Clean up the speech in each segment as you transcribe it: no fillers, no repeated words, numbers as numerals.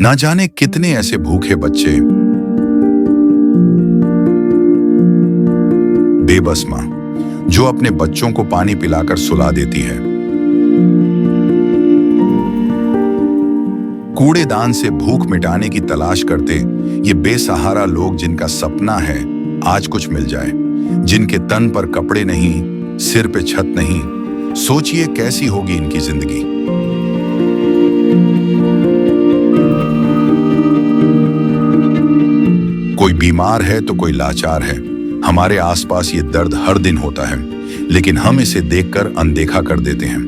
ना जाने कितने ऐसे भूखे बच्चे, बेबस मां जो अपने बच्चों को पानी पिलाकर सुला देती है। कूड़ेदान से भूख मिटाने की तलाश करते ये बेसहारा लोग जिनका सपना है आज कुछ मिल जाए, जिनके तन पर कपड़े नहीं, सिर पे छत नहीं, सोचिए कैसी होगी इनकी जिंदगी। कोई बीमार है तो कोई लाचार है। हमारे आसपास ये दर्द हर दिन होता है, लेकिन हम इसे देखकर अनदेखा कर देते हैं।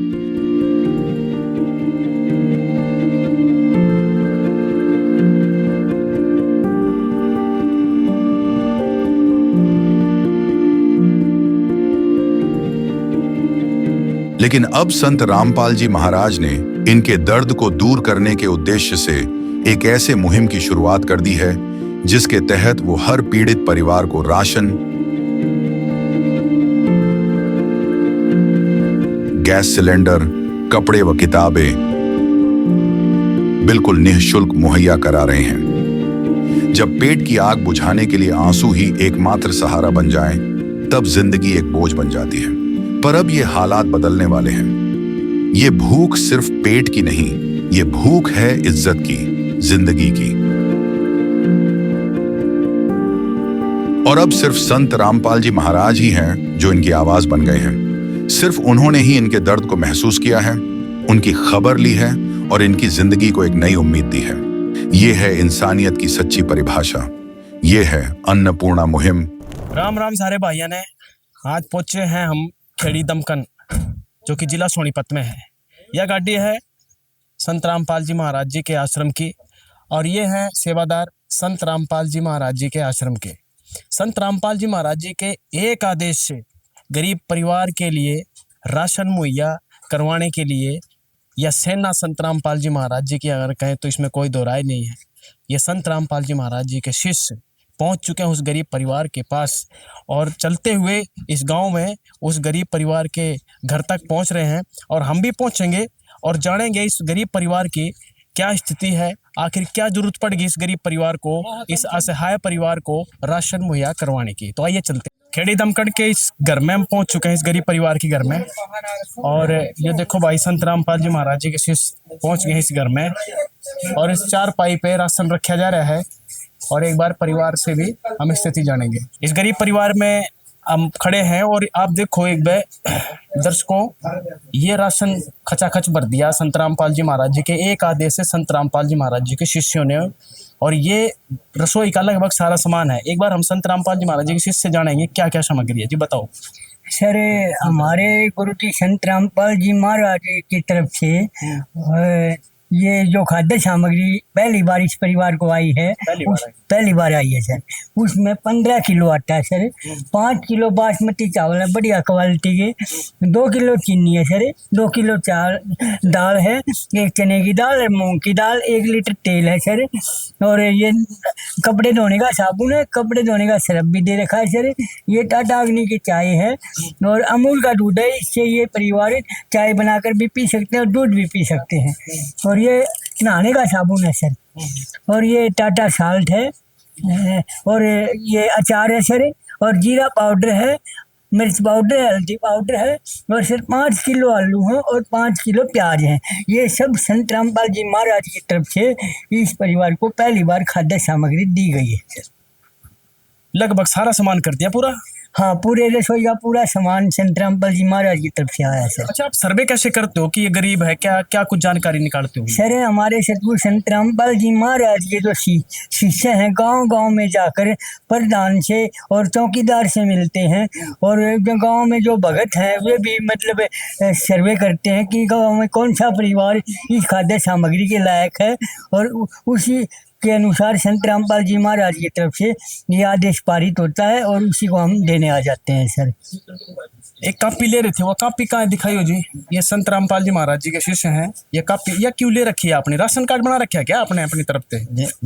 लेकिन अब संत रामपाल जी महाराज ने इनके दर्द को दूर करने के उद्देश्य से एक ऐसे मुहिम की शुरुआत कर दी है जिसके तहत वो हर पीड़ित परिवार को राशन, गैस सिलेंडर, कपड़े व किताबें बिल्कुल निःशुल्क मुहैया करा रहे हैं। जब पेट की आग बुझाने के लिए आंसू ही एकमात्र सहारा बन जाएं, तब जिंदगी एक बोझ बन जाती है। पर अब ये हालात बदलने वाले हैं। ये भूख सिर्फ पेट की नहीं, ये भूख है इज्जत की, जिंदगी की। और अब सिर्फ संत रामपाल जी महाराज ही हैं जो इनकी आवाज बन गए हैं। सिर्फ उन्होंने ही इनके दर्द को महसूस किया है, उनकी खबर ली है और इनकी जिंदगी को एक नई उम्मीद दी है। ये है इंसानियत की सच्ची परिभाषा। ये है अन्नपूर्णा मुहिम। राम राम सारे भाइयों ने। आज पहुंचे हैं हम खेड़ी दमकन, जो कि जिला सोनीपत में है। यह गाड़ी है संत रामपाल जी महाराज जी के आश्रम की, और ये हैं सेवादार संत रामपाल जी महाराज जी के आश्रम के। संत रामपाल जी महाराज जी के एक आदेश से गरीब परिवार के लिए राशन मुहैया करवाने के लिए यह सेना संत रामपाल जी महाराज जी की अगर कहें तो इसमें कोई दो राय नहीं है। ये संत रामपाल जी महाराज जी के शिष्य पहुंच चुके हैं उस गरीब परिवार के पास, और चलते हुए इस गांव में उस गरीब परिवार के घर तक पहुंच रहे हैं। और हम भी पहुंचेंगे और जानेंगे इस गरीब परिवार की क्या स्थिति है, आखिर क्या जरूरत पड़ेगी इस गरीब परिवार को, इस असहाय परिवार को राशन मुहैया करवाने की। तो आइए चलते हैं। खेड़ी दमकड़ के इस घर में हम पहुंच चुके हैं, इस गरीब परिवार के घर में। और ये देखो भाई संत रामपाल जी महाराज जी के शिष्य पहुंच गए इस घर में, और इस चारपाई पे राशन रखा जा रहा है। और एक बार परिवार से भी हम स्थिति जानेंगे। इस गरीब परिवार में हम खड़े हैं और आप देखो एक बार दर्शकों, ये राशन खचाखच भर दिया संत रामपाल जी महाराज जी के एक आदेश से संत रामपाल जी महाराज जी के शिष्यों ने। और ये रसोई का लगभग सारा सामान है। एक बार हम संत रामपाल जी महाराज जी के शिष्य से जानेंगे क्या क्या सामग्री है। जी बताओ सर। हमारे गुरु जी संत रामपाल जी महाराज जी की तरफ से ये जो खाद्य सामग्री पहली बार इस परिवार को आई है, पहली बार आई है सर। उसमें 15 किलो आटा है सर, 5 किलो बासमती चावल है बढ़िया क्वालिटी के, 2 किलो चीनी है सर, 2 किलो दाल है, 1 चने की दाल है, मूंग की दाल, 1 लीटर तेल है सर। और ये कपड़े धोने का साबुन है, कपड़े धोने का सरफ भी दे रखा है सर। ये टाटा अग्नि की चाय है और अमूल का दूध है। इससे ये परिवार चाय बनाकर भी पी सकते हैं और दूध भी पी सकते हैं। और ये नहाने का साबुन है सर। और ये टाटा साल्ट है, और ये अचार है सर, और जीरा पाउडर है, मिर्च पाउडर है, हल्दी पाउडर है, और सर 5 किलो आलू हैं और 5 किलो प्याज हैं। ये सब संत रामपाल जी महाराज की तरफ से इस परिवार को पहली बार खाद्य सामग्री दी गई है सर। लगभग सारा सामान कर दिया पूरा? हाँ, पूरे रसोई का पूरा सामान संत रामपाल जी महाराज की तरफ से आया सर। अच्छा, आप सर्वे कैसे करते हो कि ये गरीब है? क्या क्या कुछ जानकारी निकालते हो? सर, हमारे सतगुरु संत रामपाल जी महाराज के जो शिष्य हैं गांव गांव में जाकर प्रधान से और चौकीदार से मिलते हैं, और जो गांव में जो भगत हैं वे भी मतलब सर्वे करते हैं कि गांव में कौन सा परिवार इस खाद्य सामग्री के लायक है, और उसी के अनुसार संत रामपाल जी महाराज की तरफ से ये आदेश पारित होता है और उसी को हम देने आ जाते हैं सर। एक कापी ले रहे थे, वो कापी कहाँ है दिखाइयो जी। ये संत रामपाल जी महाराज जी के शिष्य हैं। ये कापी ये क्यों ले रखी है आपने? राशन कार्ड बना रखा है क्या आपने अपनी तरफ से?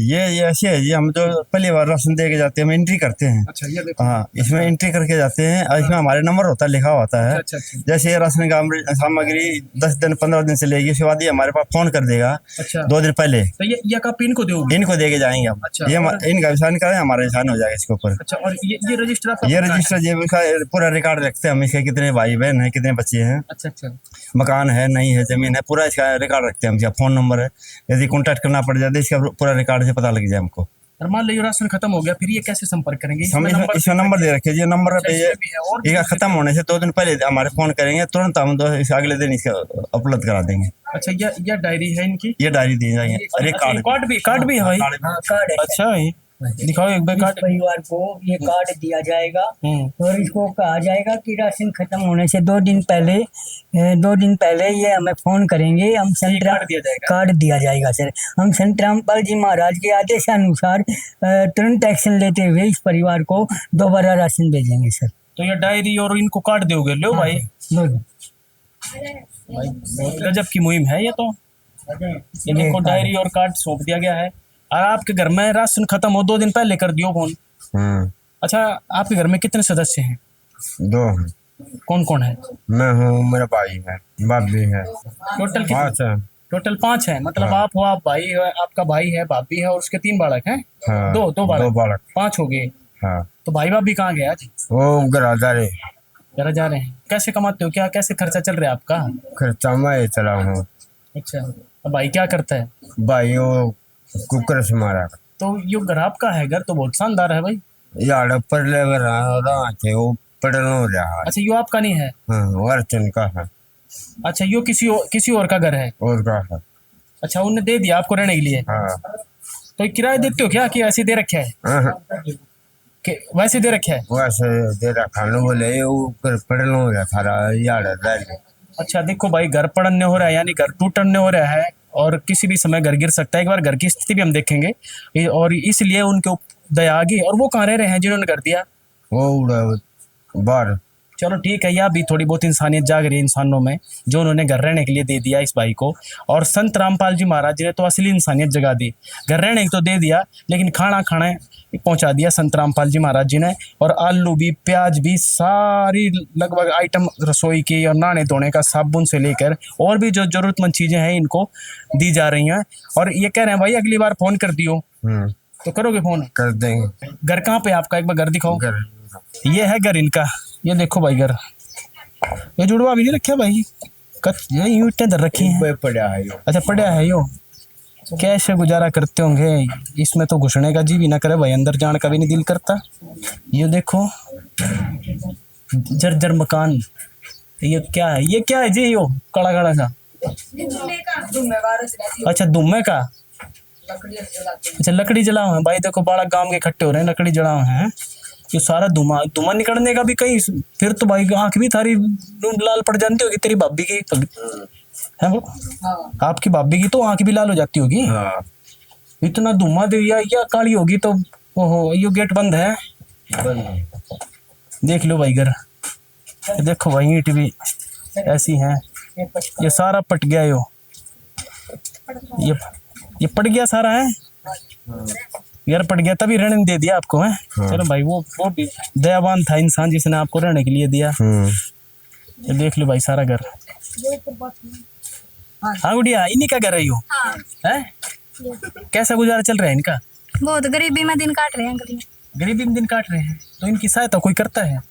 ये ऐसे है जी, हम तो पहली बार राशन दे के जाते हैं, हम एंट्री करते हैं। अच्छा ये देखो। हाँ, इसमें एंट्री करके जाते हैं और इसमें हमारे नंबर होता है, लिखा होता है। अच्छा अच्छा जैसे ये राशन सामग्री 10 दिन 15 दिन से लेगी, उसके बाद ये हमारे पास फोन कर देगा अच्छा। 2 दिन पहले, तो ये कापी इनको दोगे? इनको दे के जाएंगे हम। अच्छा, ये और- इनका निशान करें, हमारा निशान हो जाएगा इसके ऊपर। अच्छा, और ये रजिस्टर आपका ये कहाँ है? रजिस्टर, ये इसका पूरा रिकॉर्ड रखते हैं हम, इसके कितने भाई बहन है, कितने बच्चे हैं, अच्छा अच्छा मकान है नहीं है, जमीन है, पूरा इसका रिकॉर्ड रखते हैं हम। इसका फोन नंबर है, यदि कॉन्टैक्ट करना पड़ जाता है इसका पूरा रिकॉर्ड से पता लग जाए हमको। और मान लो राशन खत्म हो गया, फिर ये कैसे संपर्क करेंगे? हम इसमें नंबर दे रखे, ये नंबर पे ये भी है और भी इसका खत्म होने से 2 दिन पहले हमारे फोन करेंगे, तुरंत हम अगले दिन इसका उपलब्ध करा देंगे। अच्छा ये डायरी है इनकी? ये डायरी दी जाएंगे और एक अच्छा, ये कार्ड कार्ड भी है भाई? हाँ कार्ड है। अच्छा ये दिखाओ एक बार इस कार्ड। परिवार को ये कार्ड दिया जाएगा हम्म। और इसको कहा जाएगा कि राशन खत्म होने से 2 दिन पहले ये हमें फोन करेंगे। हम कार्ड दिया जाएगा? कार्ड दिया जाएगा सर। हम संत रामपाल जी महाराज के आदेशानुसार तुरंत एक्शन लेते हुए इस परिवार को दोबारा राशन भेजेंगे सर। तो ये डायरी और इनको कार्ड दोगे? लो भाई, लो। भाई बहुत गजब की मुहिम है ये तो। ये देखो डायरी और कार्ड सौंप दिया गया है। और आपके घर में राशन खत्म हो 2 दिन पहले कर दियो फोन। अच्छा, आपके घर में कितने सदस्य हैं? 2 हैं, कौन कौन है? मैं हूँ, मेरा भाई है, भाभी है, टोटल कितने? 5 है। टोटल 5 है। मतलब आप हो, आप भाई है, आपका भाई है, भाभी है और उसके 3 बालक हैं। हाँ, दो 2 बालक। 5 हो गए। हाँ, तो भाई भाभी कहाँ गए आज? वो गरादार है, जरा जा रहे हैं। कैसे कमाते हो, क्या कैसे खर्चा चल रहा है आपका? खर्चा मैं चला हूँ। अच्छा, तो भाई क्या करता है? भाई वो कुकर से मारा, तो ये घर आपका है? घर तो बहुत शानदार है भाई। यार पर ले रहा थे वो पड़ल हो रहा। अच्छा, यो आपका नहीं है? हाँ, वो अर्चन का है। अच्छा, यो किसी और का घर है? और का है। अच्छा, उन्हें दे दिया आपको रहने के लिए? हाँ, तो ये किराया देते हो क्या कि ऐसे दे रखे है? हाँ, कि वैसे दे रखे है? वैसे दे रखा लो, बोले वो पड़ल हो रहा थारा यार। अच्छा देखो भाई, घर पड़ने हो रहा है यानी घर टूटने हो रहा है और किसी भी समय घर गिर सकता है। एक बार घर की स्थिति भी हम देखेंगे और इसलिए उनके दया आ गई। और वो कहाँ रह रहे हैं जिन्होंने घर दिया? वो उड़ा बाहर। चलो ठीक है, यह भी थोड़ी बहुत इंसानियत जाग रही है इंसानों में, जो उन्होंने घर रहने के लिए दे दिया इस भाई को। और संत रामपाल जी महाराज जी ने तो असली इंसानियत जगा दी। घर रहने को तो दे दिया, लेकिन खाना पहुंचा दिया संत रामपाल जी महाराज जी ने। और आलू भी, प्याज भी, सारी लगभग आइटम रसोई की और नहाने धोने का साबुन से लेकर और भी जो जरूरतमंद चीज़ें हैं इनको दी जा रही हैं। और ये कह रहे हैं भाई अगली बार फ़ोन कर दियो। तो करोगे फ़ोन? कर देंगे। घर कहाँ पे है आपका? एक बार घर दिखाओ। कर ये है घर इनका। ये देखो भाई घर, ये जुड़वा भी नहीं रखा भाई, ये ईंटें धर रखी हैं। पड़ा है यो। अच्छा पड़ा है यो। कैसे गुजारा करते होंगे? इसमें तो घुसने का जी भी ना करे भाई, अंदर जाने का भी नहीं दिल करता। ये देखो जर्जर मकान। ये क्या है? ये क्या है जी? यो कड़ा कड़ा सा। अच्छा दुम्मे का। अच्छा लकड़ी जलाओ है भाई। देखो बड़ा गांव के इकट्ठे हो रहे हैं, लकड़ी जलाओ हैं। ये सारा धुआं निकलने का भी कहीं, फिर तो भाई आंख भी थारी लाल पड़ जाती होगी तेरी भाभी की है वो? आपकी भाभी की तो आंख भी लाल हो जाती होगी। हाँ। इतना धुआं दे या काली होगी तो। ओहो, ये गेट बंद है। देख लो भाई घर, देखो भाई ईंट भी ऐसी हैं। ये सारा पट गया यो। ये पट गया सारा है यार, पट गया तभी रहने दे दिया आपको है। चलो भाई वो भी दयावान था इंसान जिसने आपको रहने के लिए दिया। ये देख लो भाई सारा घर। हाँ गुड़िया, इन्हीं का घर है यो? है? कैसा गुजारा चल रहा है इनका? बहुत गरीबी में दिन काट रहे हैं गरीब। गरीबी में दिन काट रहे हैं। तो इनकी सहायता कोई करता है?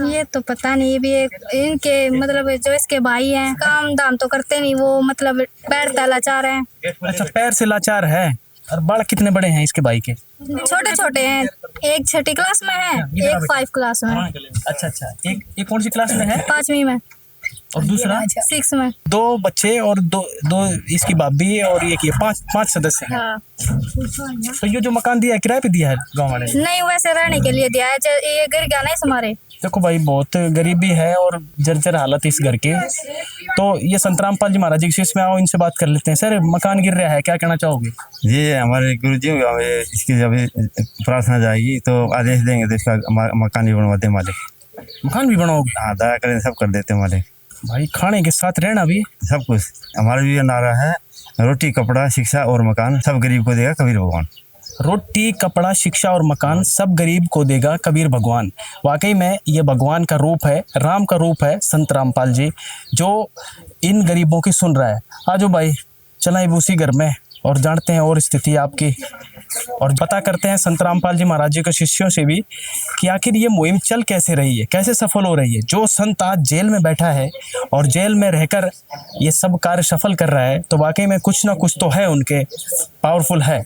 ये तो पता नहीं, ये भी इनके मतलब जो इसके भाई हैं काम दाम तो करते नहीं, वो मतलब पैर से लाचार हैं। अच्छा पैर से लाचार है। और बालक कितने बड़े हैं इसके भाई के? छोटे छोटे हैं, एक 6ठी क्लास में है, एक 5 क्लास में है। अच्छा एक कौन सी क्लास में है? 5वीं में। और दूसरा 6 में। 2 बच्चे और दो इसकी भाभी और ये 5 सदस्य हैं। हाँ। तो ये जो मकान दिया है किराए पे दिया है गाँव वाले ने? नहीं, वैसे रहने के लिए दिया है। ये गिर गया नहीं हमारे। देखो भाई बहुत गरीबी है और जर्जर हालत इस घर के। तो ये संत रामपाल जी महाराज जी के में आओ, इनसे बात कर लेते हैं। सर मकान गिर रहा है, क्या कहना चाहोगे? ये हमारे गुरु जी इसकी जब प्रार्थना जाएगी तो आदेश देंगे तो इसका मकान भी बनवा दे मालिक। मकान भी बनाओगे? हाँ, दया करें सब कर देते हमारे। भाई खाने के साथ रहना भी? सब कुछ। हमारा भी ये नारा है, रोटी कपड़ा शिक्षा और मकान सब गरीब को देगा कबीर भगवान। रोटी कपड़ा शिक्षा और मकान सब गरीब को देगा कबीर भगवान। वाकई में ये भगवान का रूप है, राम का रूप है संत रामपाल जी, जो इन गरीबों की सुन रहा है। आजो भाई चलाए भी उसी घर में और जानते हैं और स्थिति आपकी, और पता करते हैं संत रामपाल जी महाराज जी के शिष्यों से भी कि आखिर ये मुहिम चल कैसे रही है, कैसे सफल हो रही है। जो संत आज जेल में बैठा है और जेल में रहकर ये सब कार्य सफल कर रहा है, तो वाकई में कुछ ना कुछ तो है उनके, पावरफुल है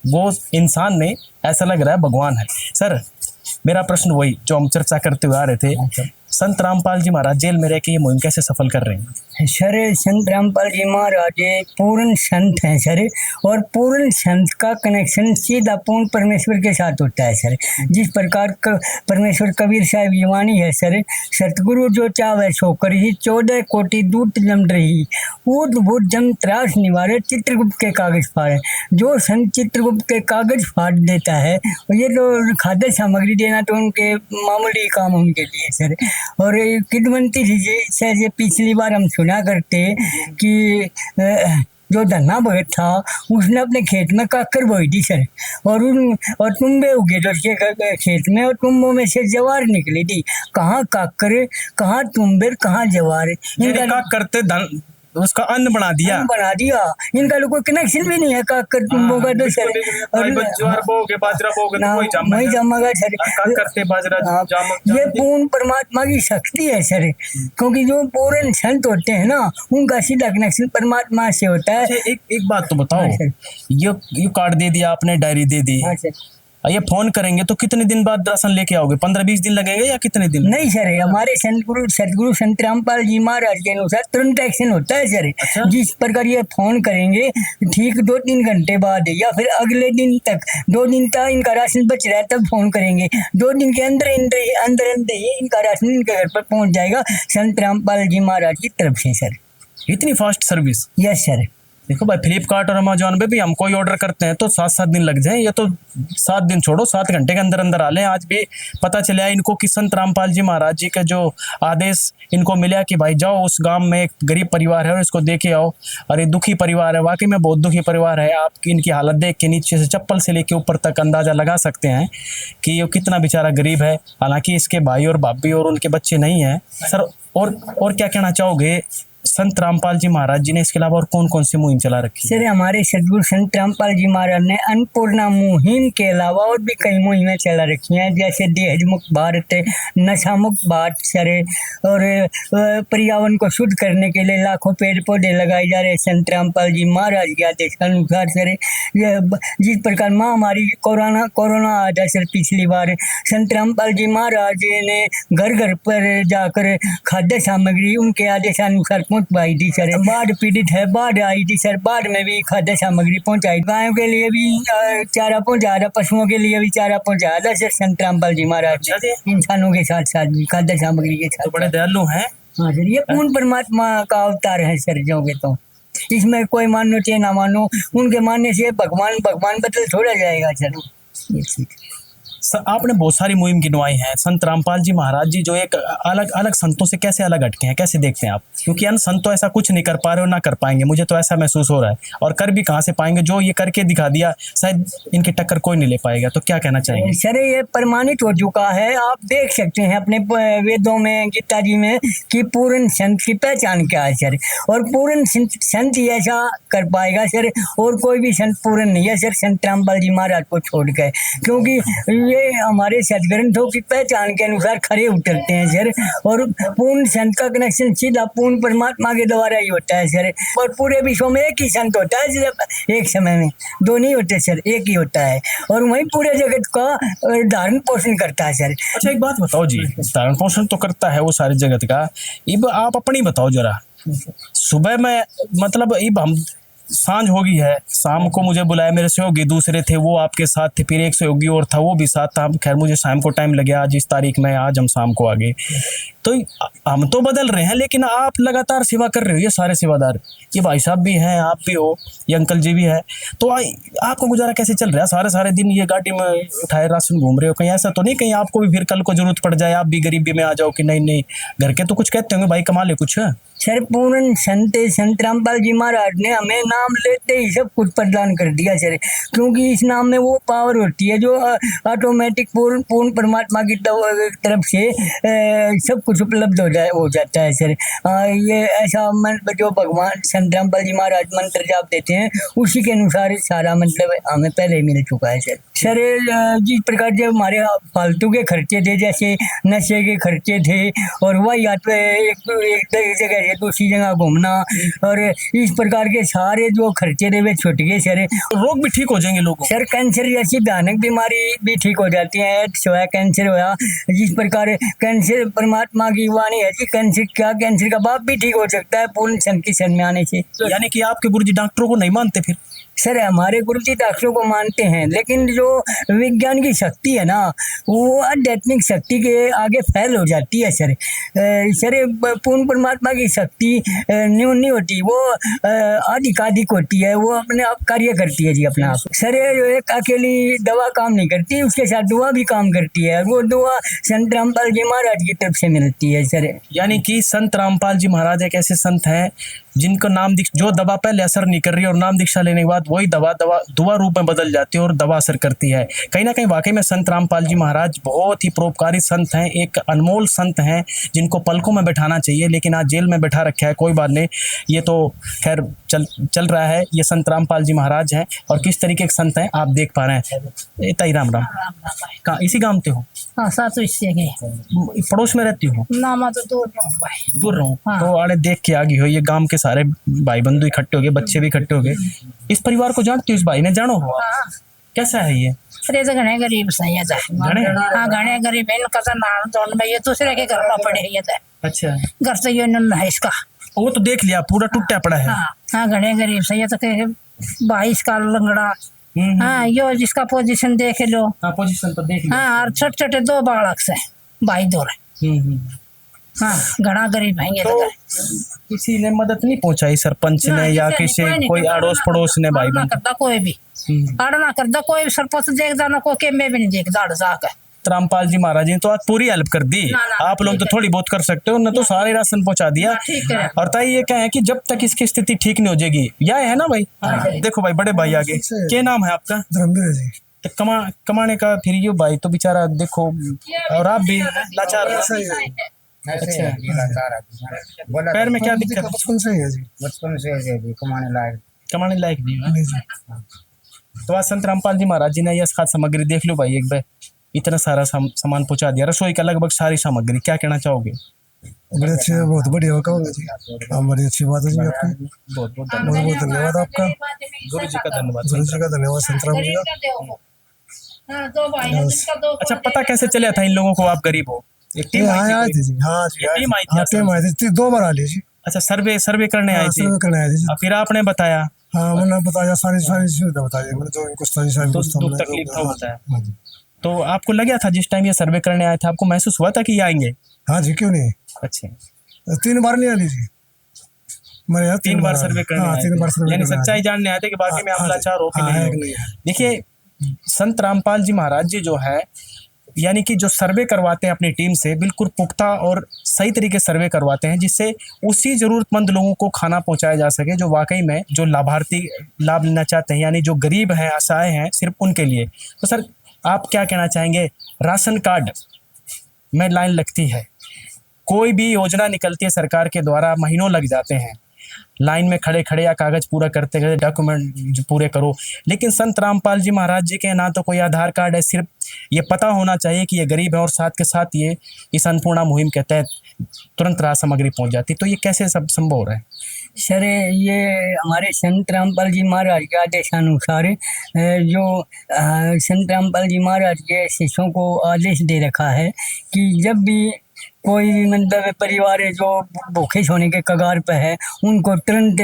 वो इंसान नहीं, ऐसा लग रहा है भगवान है। सर मेरा प्रश्न वही जो हम चर्चा करते हुए आ रहे थे, संत रामपाल जी महाराज जेल में रह के ये मुहिम कैसे सफल कर रहे हैं? सर संत रामपाल जी महाराज पूर्ण संत हैं सर, और पूर्ण संत का कनेक्शन सीधा पूर्ण परमेश्वर के साथ होता है सर। जिस प्रकार परमेश्वर कबीर साहब युवानी है सर, सतगुरु जो चावे सो कर ही 14 कोटि दूत जम रही, ऊट भूत जम त्रास निवारे चित्रगुप्त के कागज फाड़े। जो संत चित्रगुप्त के कागज फाड़ देता है, ये तो खाद्य सामग्री देना तो उनके मामूली काम उनके लिए सर। और किदवंती जी से पिछली बार हम सुना करते कि जो धन्ना भगत था उसने अपने खेत में काकर बोई थी सर, और तुम्बे उगे थे उसके खेत में, और तुम्बों में से जवार निकली थी। कहाँ काकर, कहाँ तुम्बे, कहाँ जवार, इनका करते उसका अन्न बना दिया। इनका कोई कनेक्शन भी नहीं है काकर तुम्बों का तो सर। और ज्वार बोगे बाजरा बोगे तो वही जमेगा सर। करते बाजरा ये पूर्ण परमात्मा की शक्ति है सर, क्योंकि जो पूर्ण संत होते हैं ना उनका सीधा कनेक्शन परमात्मा से होता है। एक बात तो बताओ, ये कार्ड दे दिया आपने, डायरी दे दी, ये फोन करेंगे तो कितने दिन बाद दर्शन लेके आओगे? 15-20 दिन लगेंगे या कितने दिन? नहीं सर, हमारे सतगुरु संत रामपाल जी महाराज के अनुसार तुरंत एक्शन होता है सर। अच्छा? जिस प्रकार ये फोन करेंगे ठीक 2-3 घंटे बाद या फिर अगले दिन तक, 2 दिन तक इनका राशन बच रहा है तब फोन करेंगे, 2 दिन के अंदर ही इनका राशन इनके घर पर पहुंच जाएगा संत रामपाल जी महाराज की तरफ से सर। इतनी फास्ट सर्विस? Yes sir. देखो भाई, फ्लिपकार्ट और अमेजोन पे भी हम कोई ऑर्डर करते हैं तो 7-7 दिन लग जाए, ये तो 7 दिन छोड़ो 7 घंटे के अंदर अंदर आ लें। आज भी पता चला इनको कि संत रामपाल जी महाराज जी का जो आदेश इनको मिला कि भाई जाओ उस गांव में एक गरीब परिवार है और इसको देके आओ, और ये दुखी परिवार है, वाकई में बहुत दुखी परिवार है। आप इनकी हालत देख के नीचे से चप्पल से लेके ऊपर तक अंदाजा लगा सकते हैं कि ये कितना बेचारा गरीब है। हालांकि इसके भाई और भाभी और उनके बच्चे नहीं हैं सर। और क्या कहना चाहोगे संत रामपाल जी महाराज जी ने इसके अलावा और कौन कौन सी मुहिम चला रखी? सर हमारे सदगुरु संत रामपाल जी महाराज ने अन्नपूर्णा मुहिम के अलावा और भी कई मुहिमें चला रखी हैं, जैसे दहेज मुक्त भारत, नशा मुक्त भारत सर, और पर्यावरण को शुद्ध करने के लिए लाखों पेड़ पौधे लगाए जा रहे हैं संत रामपाल जी महाराज के आदेशानुसार सर। जिस प्रकार महामारी कोरोना आ जाए सर, पिछली बार संत रामपाल जी महाराज ने घर घर पर जाकर खाद्य सामग्री उनके आदेशानुसार पहुंचवाई थी सर। बाढ़ पीड़ित है, बाढ़ आई थी सर, बाढ़ में भी खाद्य सामग्री पहुंचाई, गायों के लिए भी चारा पहुंचाया था, पशुओं के लिए भी चारा पहुंचाया था सर संत रामपाल जी महाराज, इंसानों के साथ साथ भी खाद्य सामग्री के साथ। तो बड़े दयालु हैं। हाँ सर, ये पूर्ण परमात्मा का अवतार है सर। जो के तो इसमें कोई मानो चाहे ना मानो, उनके मानने से भगवान बदल छोड़ा जाएगा सर। आपने बहुत सारी मुहिम गिनवाई हैं। संत रामपाल जी महाराज जी जो एक अलग अलग संतों से कैसे अलग हटके हैं, कैसे देखते हैं आप? क्योंकि अन्य संत तो ऐसा कुछ नहीं कर पा रहे और ना कर पाएंगे, मुझे तो ऐसा महसूस हो रहा है, और कर भी कहाँ से पाएंगे? जो ये करके दिखा दिया शायद इनकी टक्कर कोई नहीं ले पाएगा। तो क्या कहना चाहेंगे? सर ये प्रमाणित हो चुका है, आप देख सकते हैं अपने वेदों में, गीता जी में, कि पूर्ण संत की पहचान क्या है सर। और पूर्ण संत ही ऐसा कर पाएगा सर, और कोई भी संत पूर्ण नहीं है सर संत रामपाल जी महाराज को छोड़ कर, क्योंकि ये हमारे सदग्रंथों की पहचान के अनुसार खरे उतरते हैं सर। और पूर्ण संत का कनेक्शन सीधा पूर्ण परमात्मा के द्वारा ही होता है सर। और पूरे विश्व में एक ही संत होता है, सिर्फ एक समय में 2 नहीं होते सर, एक ही होता है, और वही पूरे जगत का धारण पोषण करता है सर। अच्छा एक बात बताओ जी, धारण पोषण तो करता है वो सारे जगत का, अब आप अपनी बताओ जरा। सुबह में मतलब अब हम सांझ हो गई है, शाम को मुझे बुलाया, मेरे सहयोगी दूसरे थे वो आपके साथ थे, फिर एक सहयोगी और था वो भी साथ था। खैर मुझे शाम को टाइम लगे, आज इस तारीख में आज हम शाम को आ गए। तो हम तो बदल रहे हैं, लेकिन आप लगातार सेवा कर रहे हो, ये सारे सेवादार, ये भाई साहब भी हैं, आप भी हो, ये अंकल जी भी है, तो आपको गुजारा कैसे चल रहा है? सारे सारे दिन ये गाड़ी में उठाए राशन घूम रहे हो, कहीं ऐसा तो नहीं कहीं आपको भी फिर कल को जरूरत पड़ जाए, आप भी गरीबी में आ जाओ कि नहीं नहीं, घर के तो कुछ कहते होंगे भाई कमा ले कुछ। सर पूर्ण संत रामपाल जी महाराज ने हमें नाम लेते ही सब कुछ प्रदान कर दिया सर, क्योंकि इस नाम में वो पावर होती है जो ऑटोमेटिक पूर्ण परमात्मा की तरफ से सब कुछ उपलब्ध हो जाता है सर। ये ऐसा जो भगवान संत रामपाल जी महाराज मंत्र जाप देते हैं उसी के अनुसार सारा मतलब हमें पहले ही मिल चुका है सर। जिस प्रकार जो हमारे फालतू के खर्चे थे, जैसे नशे के खर्चे थे और वही एक जगह दूसरी जगह घूमना, और इस प्रकार के सारे जो खर्चे थे वे छूट गए सर। रोग भी ठीक हो जाएंगे लोगों सर कैंसर जैसी भयानक बीमारी भी ठीक हो जाती है, सोया कैंसर होया, जिस प्रकार कैंसर परमात्मा की वाणी है कि कैंसर का बाप भी ठीक हो सकता है पूर्ण सन की सन में आने से। यानी कि आपके गुरुजी डॉक्टरों को नहीं मानते फिर? सर हमारे गुरुजी डॉक्टरों को मानते हैं, लेकिन जो विज्ञान की शक्ति है ना वो आध्यात्मिक शक्ति के आगे फैल हो जाती है सर। सर पूर्ण परमात्मा की शक्ति न्यून नहीं होती, वो अधिकाधिक होती है, वो अपने आप कार्य करती है जी अपना आप। सर एक अकेली दवा काम नहीं करती, उसके साथ दुआ भी काम करती है, वो दुआ संत रामपाल जी महाराज की तरफ से मिलती है सर। यानी कि संत रामपाल जी महाराज एक ऐसे संत हैं जिनको जो दवा पहले असर नहीं कर रही और नाम दीक्षा लेने के बाद वही दुआ रूप में बदल जाती है और दवा असर करती है। कहीं ना कहीं वाकई में संत रामपाल जी महाराज बहुत ही परोपकारी संत हैं, एक अनमोल संत हैं जिनको पलकों में बैठाना चाहिए, लेकिन आज जेल में बैठा रखा है। कोई बात नहीं, ये तो खैर चल रहा है। ये संत रामपाल जी महाराज हैं और किस तरीके के संत हैं आप देख पा रहे हैं। ताई राम राम, कहाँ इसी गाँव के हो? हाँ, साथ पड़ोस में रहती हो? नामा तो दूर रहूँ हाँ। तो आड़े देख के आ गई हो, ये गांव के सारे भाई बंधु इकट्ठे हो गए, बच्चे भी इकट्ठे हो गए। इस परिवार को जानती हो, इस भाई ने जानो हो? हाँ। कैसा है ये? अरे तो घने गरीब सही है हाँ, घने गरीब है, इनका तो नाम जोन भाई दूसरे के घर में पड़े है। अच्छा, घर से ये है इसका, वो तो देख लिया पूरा टूटा पड़ा है। हाँ घने गरीब सही है, तो 22 का लंगड़ा। हाँ यो जिसका पोजीशन देख लो। हाँ पोजीशन तो देख लिया। हाँ और छोटे छोटे 2 बालक से भाई दो रहे। हाँ घना गरीब है। तो किसी ने मदद नहीं पहुंचाई, सरपंच ने या किसी कोई अड़ोस पड़ोस ने? भाई बहन करता कोई भी आड़ ना करता, कोई भी सरपंच देख जाना को के मैं भी नहीं देख दाड़ जाकर। रामपाल जी महाराज ने तो आज पूरी हेल्प कर दी। आप लोग तो थोड़ी बहुत कर सकते हो, न तो सारे राशन पहुंचा दिया। और ताई ये क्या है कि जब तक इसकी स्थिति ठीक नहीं हो जाएगी, यह है ना भाई। देखो भाई बड़े भाई आगे, क्या नाम है आपका? धर्मवीर जी। तो कमाने का फिर ये भाई तो बेचारा देखो, और आप भी लाचार। अच्छा, पैर में क्या दिक्कत? बचपन से ही है जी, बचपन से जी कमाने लायक नहीं है। तो आज संत रामपाल जी महाराज जी ने यह खाद्य सामग्री देख लो भाई, एक बार इतना सारा सामान पहुंचा दिया, रसोई का लगभग सारी सामग्री। क्या कहना चाहोगे? बड़े अच्छे, बहुत बढ़िया कहूँगा जी। हाँ बड़ी अच्छी बात है जी आपकी, बहुत बहुत बहुत धन्यवाद आपका, गुरु जी का धन्यवाद। गुरु जी का धन्यवाद, संतराम जी का। अच्छा, पता कैसे चला था इन लोगों को आप गरीब हो? एक टीम आए थे जी। हाँ जी, टीम आई थी, 2 बार आ ली जी। अच्छा, सर्वे करने आए थे? सर्वे करने आए थे जी। फिर आपने बताया? हाँ मैंने बताया, सारी सुविधा बताई, मैंने जो इनको सारी दुख तकलीफ था बताया। तो आपको लगा था जिस टाइम ये सर्वे करने आए थे, आपको महसूस हुआ था कि ये आएंगे? हाँ जी, क्यों नहीं। अच्छा, 3 बार नहीं आ ली जी मेरे यहाँ, 3 बार सर्वे करने आए थे। 3 बार सर्वे, यानी सच्चाई जानने आए थे कि बाकी में आप लाचार हो कि नहीं। देखिए संत रामपाल जी महाराज जी जो है, यानी कि जो सर्वे करवाते हैं अपनी टीम से, बिल्कुल पुख्ता और सही तरीके से सर्वे करवाते हैं, जिससे उसी ज़रूरतमंद लोगों को खाना पहुंचाया जा सके जो वाकई में जो लाभार्थी लाभ लेना चाहते हैं, यानी जो गरीब हैं, असहाय हैं, सिर्फ उनके लिए। तो सर आप क्या कहना चाहेंगे? राशन कार्ड में लाइन लगती है, कोई भी योजना निकलती है सरकार के द्वारा, महीनों लग जाते हैं लाइन में खड़े खड़े या कागज पूरा करते करते, डॉक्यूमेंट पूरे करो। लेकिन संत रामपाल जी महाराज जी के ना तो कोई आधार कार्ड है, सिर्फ ये पता होना चाहिए कि ये गरीब है, और साथ के साथ ये इस अन्नपूर्णा मुहिम के तहत तुरंत राशन सामग्री पहुंच जाती। तो ये कैसे सब संभव हो रहा है? सर ये हमारे संत रामपाल जी महाराज के आदेशानुसार जो संत रामपाल जी महाराज के शिष्यों को आदेश दे रखा है कि जब भी कोई भी मतलब परिवार है जो भूखे सोने के कगार पे है, उनको तुरंत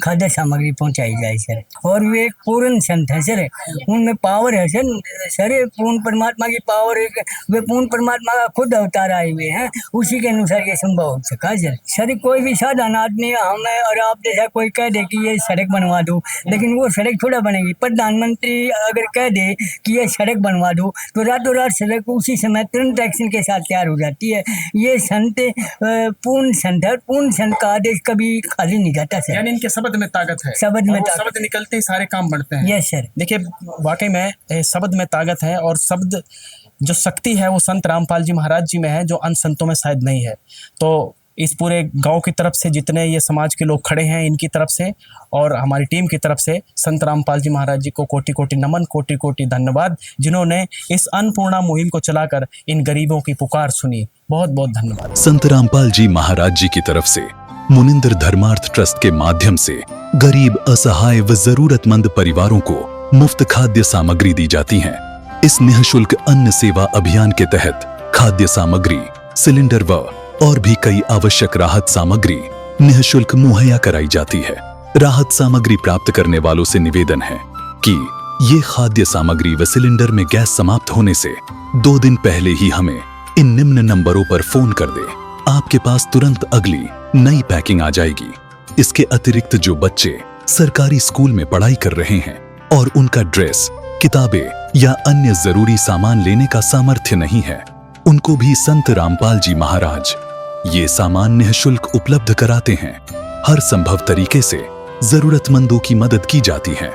खाद्य सामग्री पहुंचाई जाए सर। और वे पूर्ण संत है सर, उनमें पावर है सर। सर पूर्ण परमात्मा की पावर है, वे पूर्ण परमात्मा का खुद अवतार आए हुए हैं, उसी के अनुसार ये संभव हो सका सर। सर कोई भी साधारण आदमी हमें और आप जैसा कोई कह दे कि ये सड़क बनवा दो, लेकिन वो सड़क थोड़ा बनेगी। प्रधानमंत्री अगर कह दे कि ये सड़क बनवा दो तो रातों रात सड़क उसी समय तुरंत एक्शन के साथ तैयार हो जाती है। ये संत पूर्ण संत है, पूर्ण संत का आदेश कभी खाली नहीं जाता सर। यानी इनके शब्द में ताकत है, शब्द में और वो ताकत। शब्द निकलते ही सारे काम बढ़ते हैं। Yes sir. देखिए वाकई में शब्द में ताकत है, और शब्द जो शक्ति है वो संत रामपाल जी महाराज जी में है, जो अन्य संतों में शायद नहीं है। तो इस पूरे गांव की तरफ से जितने ये समाज के लोग खड़े हैं, इनकी तरफ से और हमारी टीम की तरफ से संत रामपाल जी महाराज जी को कोटि कोटि नमन, कोटि कोटि धन्यवाद, जिन्होंने इस अन्नपूर्णा मुहिम को चलाकर इन गरीबों की पुकार सुनी। बहुत बहुत धन्यवाद। संत रामपाल जी महाराज जी की तरफ से मुनिंद्र धर्मार्थ ट्रस्ट के माध्यम से गरीब, असहाय व जरूरतमंद परिवारों को मुफ्त खाद्य सामग्री दी जाती है। इस निःशुल्क अन्न सेवा अभियान के तहत खाद्य सामग्री, सिलेंडर व और भी कई आवश्यक राहत सामग्री निःशुल्क मुहैया कराई जाती है। राहत सामग्री प्राप्त करने वालों से निवेदन है कि ये खाद्य सामग्री व सिलेंडर में गैस समाप्त होने से 2 दिन पहले ही हमें इन निम्न नंबरों पर फोन कर दे। आपके पास तुरंत अगली नई पैकिंग आ जाएगी। इसके अतिरिक्त जो बच्चे सरकारी स्कूल में पढ़ाई कर रहे हैं और उनका ड्रेस, किताबें या अन्य जरूरी सामान लेने का सामर्थ्य नहीं है, उनको भी संत रामपाल जी महाराज ये सामान निःशुल्क उपलब्ध कराते हैं। हर संभव तरीके से जरूरतमंदों की मदद की जाती है।